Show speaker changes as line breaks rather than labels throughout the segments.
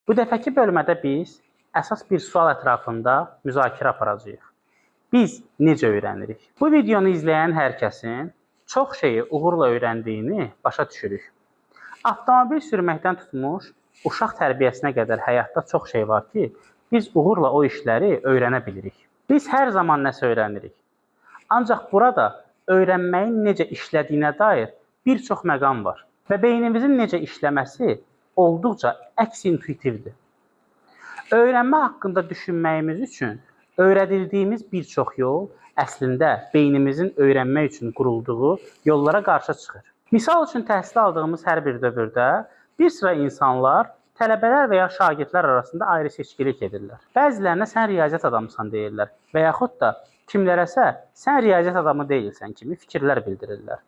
Bu dəfəki bölmədə biz əsas bir sual ətrafında müzakirə aparacağıq. Biz necə öyrənirik? Bu videonu izləyən hər kəsin çox şeyi uğurla öyrəndiyini başa düşürük. Avtomobil sürməkdən tutmuş, uşaq tərbiyəsinə qədər həyatda çox şey var ki, biz uğurla o işləri öyrənə bilirik. Biz hər zaman nəsə öyrənirik. Ancaq burada öyrənməyin necə işlədiyinə dair bir çox məqam var və beynimizin necə işləməsi olduqca əks-intuitivdir. Öyrənmə haqqında düşünməyimiz üçün öyrədildiyimiz bir çox yol əslində beynimizin öyrənmək üçün qurulduğu yollara qarşı çıxır. Misal üçün təhsil aldığımız hər bir dövrdə bir sıra insanlar tələbələr və ya şagirdlər arasında ayrı seçkilik edirlər. Bəzilərinə sən riyaziyyat adamısan deyirlər və yaxud da kimlərəsə sən riyaziyyat adamı deyilsən kimi fikirlər bildirirlər.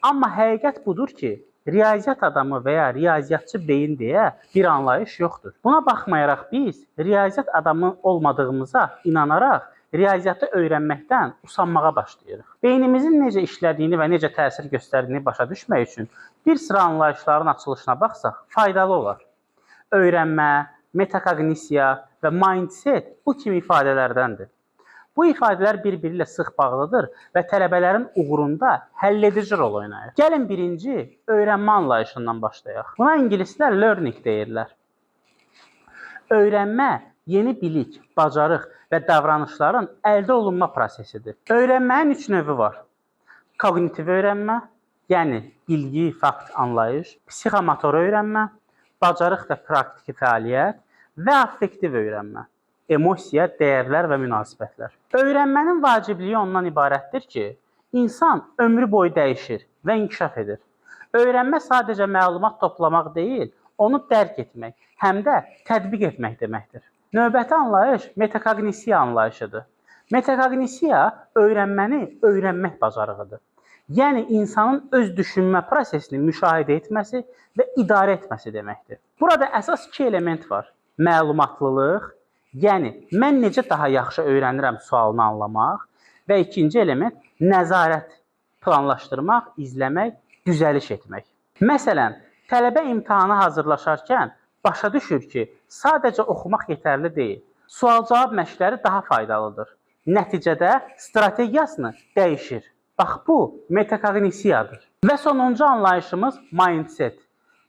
Amma həqiqət budur ki, riyaziyyat adamı və ya riyaziyyatçı beyin deyə bir anlayış yoxdur. Buna baxmayaraq biz riyaziyyat adamı olmadığımıza inanaraq riyaziyyatı öyrənməkdən usanmağa başlayırıq. Beynimizin necə işlədiyini və necə təsir göstərdiyini başa düşmək üçün bir sıra anlayışların açılışına baxsaq faydalı olar. Öyrənmə, metakognisiya və mindset bu kimi ifadələrdəndir. Bu ifadələr bir-biri ilə sıx bağlıdır və tələbələrin uğurunda həlledici rol oynayır. Gəlin birinci öyrənmə anlayışından başlayaq. Buna ingilislər learning deyirlər. Öyrənmə yeni bilik, bacarıq və davranışların əldə olunma prosesidir. Öyrənmənin 3 növü var. Kognitiv öyrənmə, yəni bilgi, fakt, anlayış, psixomotor öyrənmə, bacarıq və praktiki fəaliyyət və affektiv öyrənmə. Emosiya, dəyərlər və münasibətlər. Öyrənmənin vacibliyi ondan ibarətdir ki, insan ömrü boyu dəyişir və inkişaf edir. Öyrənmə sadəcə məlumat toplamaq deyil, onu dərk etmək, həm də tətbiq etmək deməkdir. Növbəti anlayış metakognisiya anlayışıdır. Metakognisiya öyrənməni öyrənmək bacarığıdır. Yəni insanın öz düşünmə prosesini müşahidə etməsi və idarə etməsi deməkdir. Burada əsas 2 element var. Məlumatlılıq, yəni mən necə daha yaxşı öyrənirəm sualını anlamaq və ikinci element nəzarət, planlaşdırmaq, izləmək, düzəliş etmək. Məsələn, tələbə imtahana hazırlaşarkən başa düşür ki, sadəcə oxumaq yetərli deyil. Sual-cavab məşqləri daha faydalıdır. Nəticədə strategiyasını dəyişir. Bax bu metakognisiyadır. Və sonuncu anlayışımız mindset.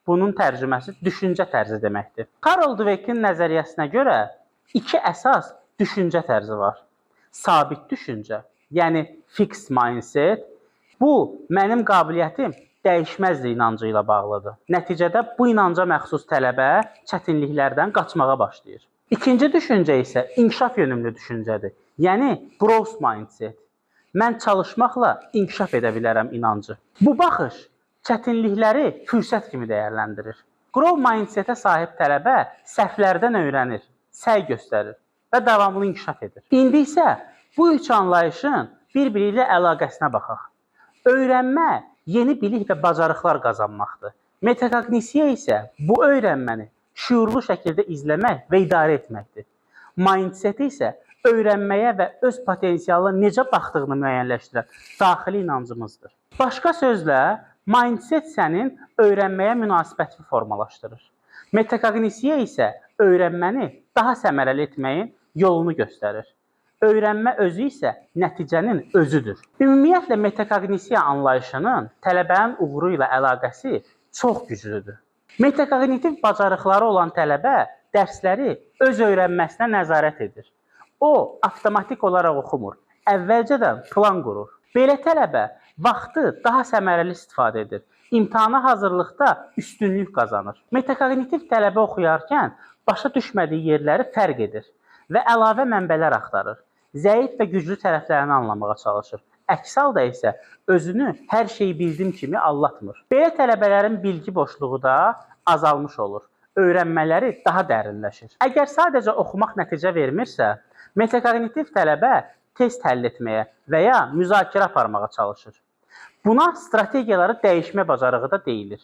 Bunun tərcüməsi düşüncə tərzi deməkdir. Carol Dweck'in nəzəriyyəsinə görə 2 əsas düşüncə tərzi var. Sabit düşüncə, yəni fixed mindset. Bu, mənim qabiliyyətim dəyişməzlik inancı ilə bağlıdır. Nəticədə bu inanca məxsus tələbə çətinliklərdən qaçmağa başlayır. İkinci düşüncə isə inkişaf yönümlü düşüncədir. Yəni growth mindset. Mən çalışmaqla inkişaf edə bilərəm inancı. Bu baxış çətinlikləri fürsət kimi dəyərləndirir. Growth mindsetə sahib tələbə səhvlərdən öyrənir, səy göstərir və davamlı inkişaf edir. İndi isə bu 3 anlayışın bir-biri ilə əlaqəsinə baxaq. Öyrənmə yeni bilik və bacarıqlar qazanmaqdır. Metakognisiya isə bu öyrənməni şüurlu şəkildə izləmək və idarə etməkdir. Mindset isə öyrənməyə və öz potensialına necə baxdığını müəyyənləşdirən daxili inancımızdır. Başqa sözlə, mindset sənin öyrənməyə münasibətini formalaşdırır. Metakognisiya isə öyrənməni daha səmərəli etməyin yolunu göstərir. Öyrənmə özü isə nəticənin özüdür. Ümumiyyətlə, metakognisiya anlayışının tələbənin uğuru ilə əlaqəsi çox güclüdür. Metakognitiv bacarıqları olan tələbə dərsləri öz öyrənməsinə nəzarət edir. O, avtomatik olaraq oxumur, əvvəlcədən plan qurur. Belə tələbə vaxtı daha səmərəli istifadə edir. İmtahana hazırlıqda üstünlük qazanır. Metakognitiv tələbə oxuyarkən başa düşmədiyi yerləri fərq edir və əlavə mənbələr axtarır. Zəif və güclü tərəflərini anlamağa çalışır. Əks halda isə özünü hər şeyi bildim kimi allatmır. Belə tələbələrin bilgi boşluğu da azalmış olur. Öyrənmələri daha dərinləşir. Əgər sadəcə oxumaq nəticə vermirsə, metakognitiv tələbə test həll etməyə və ya müzakirə aparmağa çalışır. Buna strategiyaları dəyişmə bacarığı da deyilir.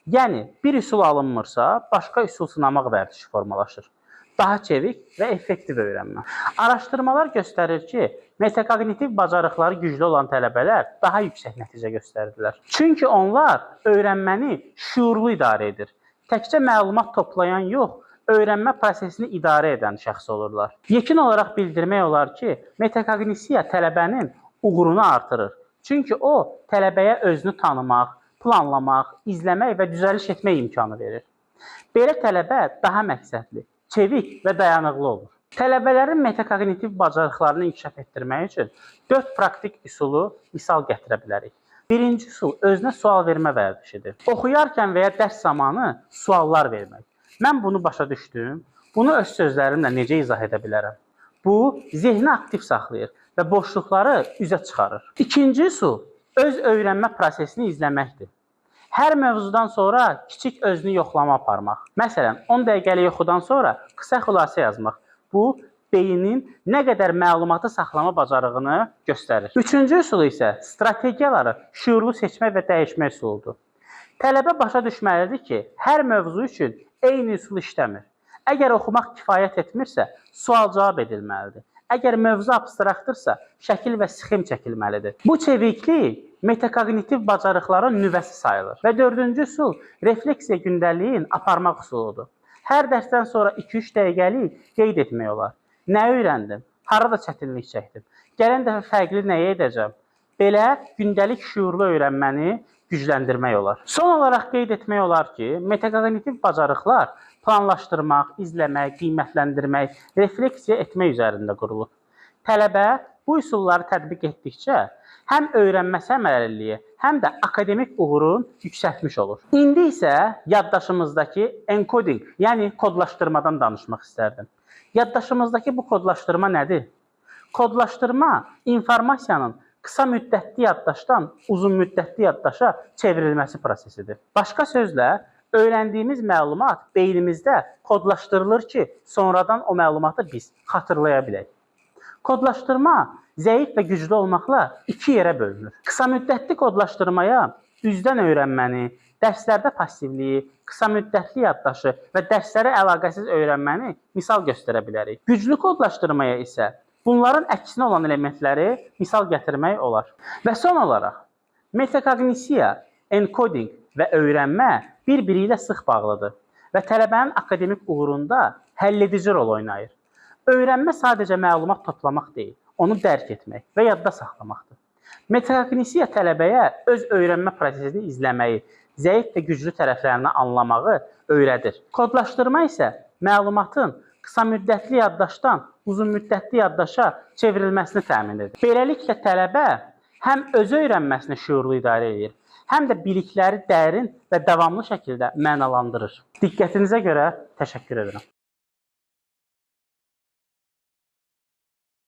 Yəni, bir üsul alınmırsa, başqa üsul sınamaq vərdişi formalaşır. Daha çevik və effektiv öyrənmə. Araşdırmalar göstərir ki, metakognitiv bacarıqları güclü olan tələbələr daha yüksək nəticə göstərirlər. Çünki onlar öyrənməni şüurlu idarə edir. Təkcə məlumat toplayan yox, öyrənmə prosesini idarə edən şəxs olurlar. Yekun olaraq bildirmək olar ki, metakoqnisiya tələbənin uğurunu artırır. Çünki o, tələbəyə özünü tanımaq, planlamaq, izləmək və düzəliş etmək imkanı verir. Belə tələbə daha məqsədli, çevik və dayanıqlı olur. Tələbələrin metakoqnitiv bacarıqlarını inkişaf etdirmək üçün 4 praktik üsulu misal gətirə bilərik. Birinci üsul özünə sual vermə vərdişidir. Oxuyarkən və ya dərs zamanı suallar vermək. Mən bunu başa düşdüm, bunu öz sözlərimlə necə izah edə bilərəm? Bu, zehni aktiv saxlayır və boşluqları üzə çıxarır. İkinci üsul öz öyrənmə prosesini izləməkdir. Hər mövzudan sonra kiçik özünü yoxlama aparmaq. Məsələn, 10 dəqiqəlik yuxudan sonra qısa xülasə yazmaq. Bu, beynin nə qədər məlumatı saxlama bacarığını göstərir. Üçüncü üsul isə strategiyaları şüurlu seçmə və dəyişmə üsuludur. Tələbə başa düşməlidir ki, hər mövzu üçün eyni üsul işləmir. Əgər oxumaq kifayət etmirsə, sual-cavab edilməlidir. Əgər mövzu abstraktdırsa, şəkil və sxem çəkilməlidir. Bu çeviklik metakoqnitiv bacarıqların nüvəsi sayılır. Və dördüncü üsul refleksiya gündəliyin aparmaq üsuludur. Hər dərsdən sonra 2-3 dəqiqəlik qeyd etmək olar. Nə öyrəndim? Harada çətinlik çəkdim? Gələn dəfə fərqli nəyə edəcəm? Belə gündəlik şüurlu öyrənməni gücləndirmək olar. Son olaraq qeyd etmək olar ki, metakoqnitiv bacarıqlar planlaşdırmaq, izləmək, qiymətləndirmək, refleksiya etmək üzərində qurulur. Tələbə bu üsulları tətbiq etdikcə həm öyrənmə səmərəliliyi, həm də akademik uğurun yüksəltmiş olur. İndi isə yaddaşımızdakı encoding, yəni kodlaşdırmadan danışmaq istərdim. Yaddaşımızdakı bu kodlaşdırma nədir? Kodlaşdırma informasiyanın qısa müddətli yaddaşdan uzun müddətli yaddaşa çevrilməsi prosesidir. Başqa sözlə, öyrəndiyimiz məlumat beynimizdə kodlaşdırılır ki, sonradan o məlumatı biz xatırlaya bilək. Kodlaşdırma zəif və güclü olmaqla iki yerə bölünür. Qısa müddətli kodlaşdırmaya üzdən öyrənməni, dərslərdə passivliyi, qısa müddətli yaddaşı və dərslərə əlaqəsiz öyrənməni misal göstərə bilərik. Güclü kodlaşdırmaya isə bunların əksinə olan elementləri misal gətirmək olar. Və son olaraq, metakoqnisiya, encoding və öyrənmə bir-biri ilə sıx bağlıdır və tələbənin akademik uğurunda həlledici rol oynayır. Öyrənmə sadəcə məlumat toplamaq deyil, onu dərk etmək və yadda saxlamaqdır. Metakoqnisiya tələbəyə öz öyrənmə prosesini izləməyi, zəif və güclü tərəflərini anlamağı öyrədir. Kodlaşdırma isə məlumatın qısa müddətli yaddaşdan uzun müddətli yaddaşa çevrilməsini təmin edir. Beləliklə tələbə həm özü öyrənməsini şüurlu idarə edir, həm də bilikləri dərin və davamlı şəkildə mənalandırır. Diqqətinizə görə təşəkkür edirəm.